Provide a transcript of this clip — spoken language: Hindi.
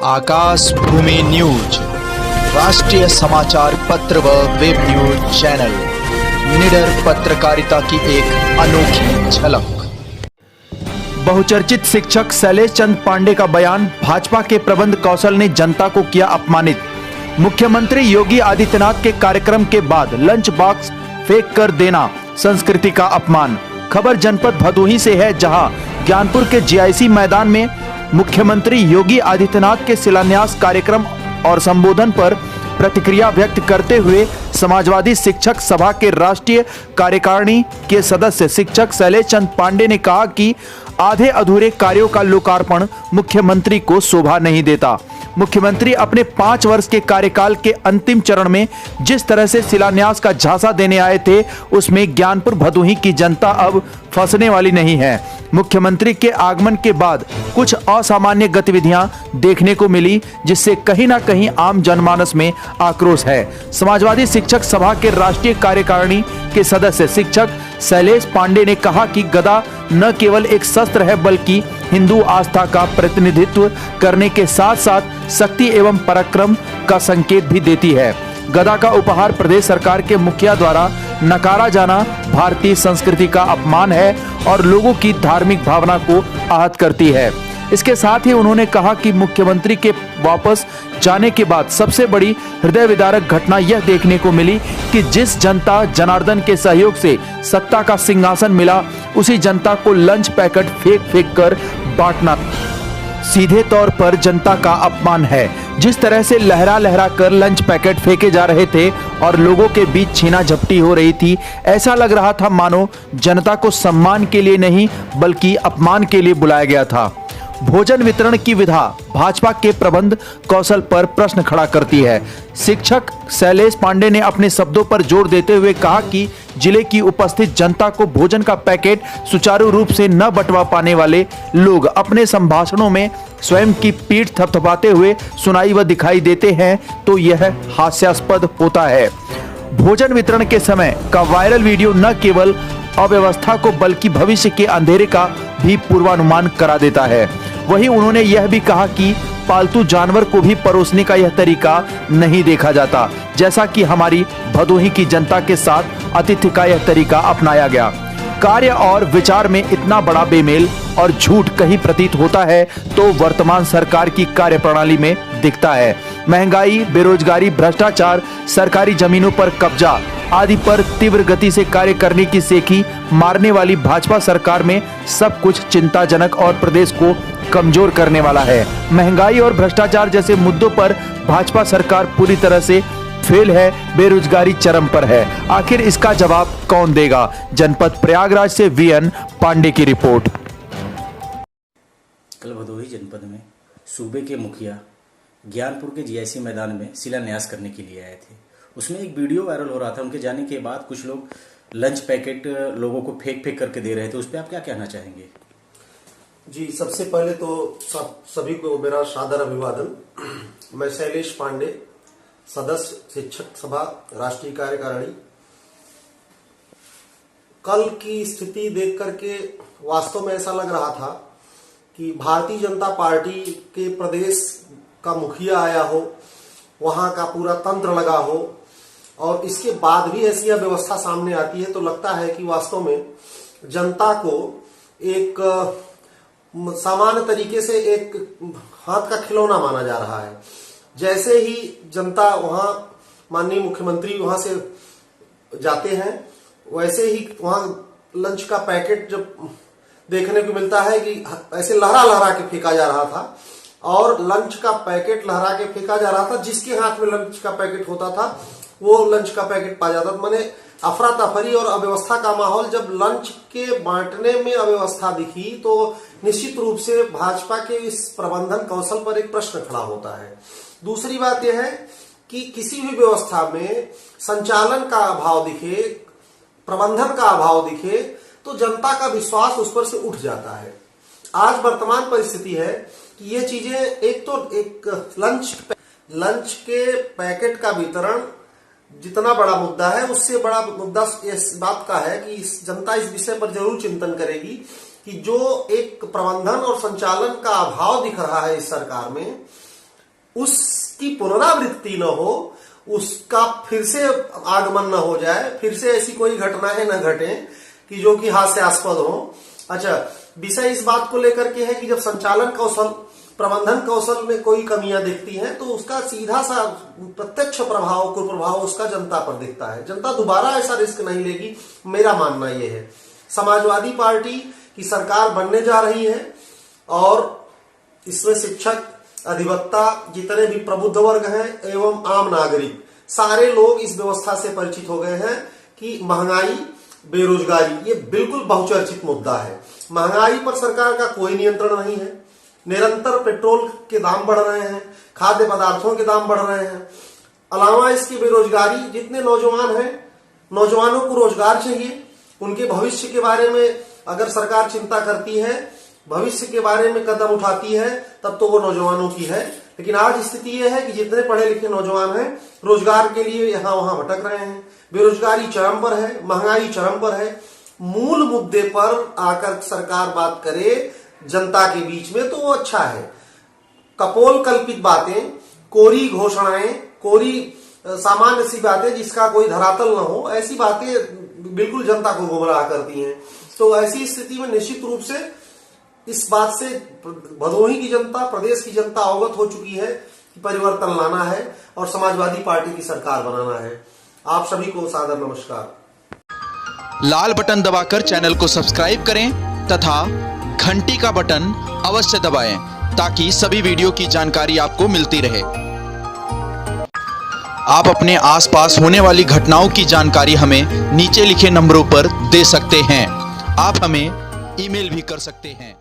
आकाश भूमि न्यूज राष्ट्रीय समाचार पत्र व वेब न्यूज चैनल निडर पत्रकारिता की एक अनोखी झलक। बहुचर्चित शिक्षक शैलेश चंद पांडे का बयान, भाजपा के प्रबंध कौशल ने जनता को किया अपमानित। मुख्यमंत्री योगी आदित्यनाथ के कार्यक्रम के बाद लंच बॉक्स फेंक कर देना संस्कृति का अपमान। खबर जनपद भदोही से है, जहां ज्ञानपुर के जीआईसी मैदान में मुख्यमंत्री योगी आदित्यनाथ के शिलान्यास कार्यक्रम और संबोधन पर प्रतिक्रिया व्यक्त करते हुए समाजवादी शिक्षक सभा के राष्ट्रीय कार्यकारिणी के सदस्य शिक्षक शैलेश चंद पांडे ने कहा कि आधे अधूरे कार्यों का लोकार्पण मुख्यमंत्री को शोभा नहीं देता। मुख्यमंत्री अपने 5 वर्ष के कार्यकाल के अंतिम चरण में जिस तरह से शिलान्यास का झांसा देने आए थे, उसमें ज्ञानपुर भदोही की जनता अब फंसने वाली नहीं है। मुख्यमंत्री के आगमन के बाद कुछ असामान्य गतिविधियां देखने को मिली, जिससे कहीं ना कहीं आम जनमानस में आक्रोश है। समाजवादी शिक्षक सभा के राष्ट्रीय कार्यकारिणी के सदस्य शिक्षक शैलेश पांडे ने कहा कि गदा न केवल एक शस्त्र है, बल्कि हिंदू आस्था का प्रतिनिधित्व करने के साथ साथ शक्ति एवं पराक्रम का संकेत भी देती है। गदा का उपहार प्रदेश सरकार के मुखिया द्वारा नकारा जाना भारतीय संस्कृति का अपमान है और लोगों की धार्मिक भावना को आहत करती है। इसके साथ ही उन्होंने कहा कि मुख्यमंत्री के वापस जाने के बाद सबसे बड़ी हृदय विदारक घटना यह देखने को मिली कि जिस जनता जनार्दन के सहयोग से सत्ता का सिंहासन मिला, उसी जनता को लंच पैकेट फेंक कर बांटना सीधे तौर पर जनता का अपमान है। जिस तरह से लहरा लहरा कर लंच पैकेट फेंके जा रहे थे और लोगों के बीच छीना झपटी हो रही थी, ऐसा लग रहा था मानो जनता को सम्मान के लिए नहीं बल्कि अपमान के लिए बुलाया गया था। भोजन वितरण की विधा भाजपा के प्रबंध कौशल पर प्रश्न खड़ा करती है। शिक्षक शैलेश पांडे ने अपने शब्दों पर जोर देते हुए कहा कि जिले की उपस्थित जनता को भोजन का पैकेट सुचारू रूप से न बंटवा पाने वाले लोग अपने संभाषणों में स्वयं की पीठ थपथपाते हुए सुनाई व दिखाई देते हैं, तो यह हास्यास्पद होता है। भोजन वितरण के समय का वायरल वीडियो न केवल अव्यवस्था को बल्कि भविष्य के अंधेरे का भी पूर्वानुमान करा देता है। वहीं उन्होंने यह भी कहा कि पालतू जानवर को भी परोसने का यह तरीका नहीं देखा जाता, जैसा कि हमारी भदोही की जनता के साथ आतिथ्य का यह तरीका अपनाया गया। कार्य और विचार में इतना बड़ा बेमेल और झूठ कहीं प्रतीत होता है तो वर्तमान सरकार की कार्यप्रणाली में दिखता है। महंगाई, बेरोजगारी, भ्रष्टाचार, सरकारी जमीनों पर कब्जा आदि पर तीव्र गति से कार्य करने की सेखी मारने वाली भाजपा सरकार में सब कुछ चिंताजनक और प्रदेश को कमजोर करने वाला है। महंगाई और भ्रष्टाचार जैसे मुद्दों पर भाजपा सरकार पूरी तरह से फेल है, बेरोजगारी चरम पर है। आखिर इसका जवाब कौन देगा? जनपद प्रयागराज से वीएन पांडे की रिपोर्ट। कल भदोही जनपद में सूबे के मुखिया ज्ञानपुर के जीआईसी मैदान में शिलान्यास करने के लिए आए थे। उसमें एक वीडियो वायरल हो रहा था। उनके जाने के बाद कुछ लोग लंच पैकेट लोगों को फेंक करके दे रहे थे। उस पर आप क्या कहना चाहेंगे? जी, सबसे पहले तो सभी को मेरा सादर अभिवादन। मैं शैलेश पांडे, सदस्य शिक्षक सभा राष्ट्रीय कार्यकारिणी। कल की स्थिति देख करके वास्तव में ऐसा लग रहा था कि भारतीय जनता पार्टी के प्रदेश का मुखिया आया हो, वहां का पूरा तंत्र लगा हो और इसके बाद भी ऐसी व्यवस्था सामने आती है तो लगता है कि वास्तव में जनता को एक सामान्य तरीके से एक हाथ का खिलौना माना जा रहा है। जैसे ही जनता वहां, माननीय मुख्यमंत्री वहां से जाते हैं, वैसे ही वहां लंच का पैकेट जब देखने को मिलता है कि ऐसे लहरा लहरा के फेंका जा रहा था और लंच का पैकेट लहरा के फेंका जा रहा था। जिसके हाथ में लंच का पैकेट होता था वो लंच का पैकेट पा जाता था। माने अफरा तफरी और अव्यवस्था का माहौल। जब लंच के बांटने में अव्यवस्था दिखी तो निश्चित रूप से भाजपा के इस प्रबंधन कौशल पर एक प्रश्न खड़ा होता है। दूसरी बात यह है कि किसी भी व्यवस्था में संचालन का अभाव दिखे, प्रबंधन का अभाव दिखे तो जनता का विश्वास उस पर से उठ जाता है। आज वर्तमान परिस्थिति है कि ये चीजें, एक लंच के पैकेट का वितरण जितना बड़ा मुद्दा है, उससे बड़ा मुद्दा इस बात का है कि जनता इस विषय पर जरूर चिंतन करेगी कि जो एक प्रबंधन और संचालन का अभाव दिख रहा है इस सरकार में, उसकी पुनरावृत्ति न हो, उसका फिर से आगमन न हो जाए, फिर से ऐसी कोई घटनाएं न घटे कि जो कि हास्यास्पद हो। अच्छा, विषय इस बात को लेकर के है कि जब संचालन कौशल, प्रबंधन कौशल में कोई कमियां दिखती हैं तो उसका सीधा सा प्रत्यक्ष प्रभाव, कुप्रभाव उसका जनता पर दिखता है। जनता दोबारा ऐसा रिस्क नहीं लेगी, मेरा मानना यह है। समाजवादी पार्टी की सरकार बनने जा रही है और इसमें शिक्षक, अधिवक्ता, जितने भी प्रबुद्ध वर्ग हैं एवं आम नागरिक, सारे लोग इस व्यवस्था से परिचित हो गए हैं कि महंगाई, बेरोजगारी ये बिल्कुल बहुचर्चित मुद्दा है। महंगाई पर सरकार का कोई नियंत्रण नहीं है। निरंतर पेट्रोल के दाम बढ़ रहे हैं, खाद्य पदार्थों के दाम बढ़ रहे हैं। अलावा इसकी बेरोजगारी, जितने नौजवान हैं, नौजवानों को रोजगार चाहिए, उनके भविष्य के बारे में अगर सरकार चिंता करती है, भविष्य के बारे में कदम उठाती है, तब तो वो नौजवानों की है। लेकिन आज स्थिति यह है कि जितने पढ़े लिखे नौजवान हैं रोजगार के लिए यहां वहां भटक रहे हैं। बेरोजगारी चरम पर है, महंगाई चरम पर है। मूल मुद्दे पर आकर सरकार बात करे जनता के बीच में तो वो अच्छा है। कपोल कल्पित बातें, कोरी घोषणाएं, कोरी सामान्य सी बातें जिसका कोई धरातल न हो, ऐसी बातें बिल्कुल जनता को गुमराह करती हैं। तो ऐसी स्थिति में निश्चित रूप से इस बात से भदोही की जनता, प्रदेश की जनता अवगत हो चुकी है कि परिवर्तन लाना है और समाजवादी पार्टी की सरकार बनाना है। आप सभी को सादर नमस्कार। लाल बटन दबाकर चैनल को सब्सक्राइब करें तथा घंटी का बटन अवश्य दबाएं ताकि सभी वीडियो की जानकारी आपको मिलती रहे। आप अपने आसपास होने वाली घटनाओं की जानकारी हमें नीचे लिखे नंबरों पर दे सकते हैं। आप हमें ईमेल भी कर सकते हैं।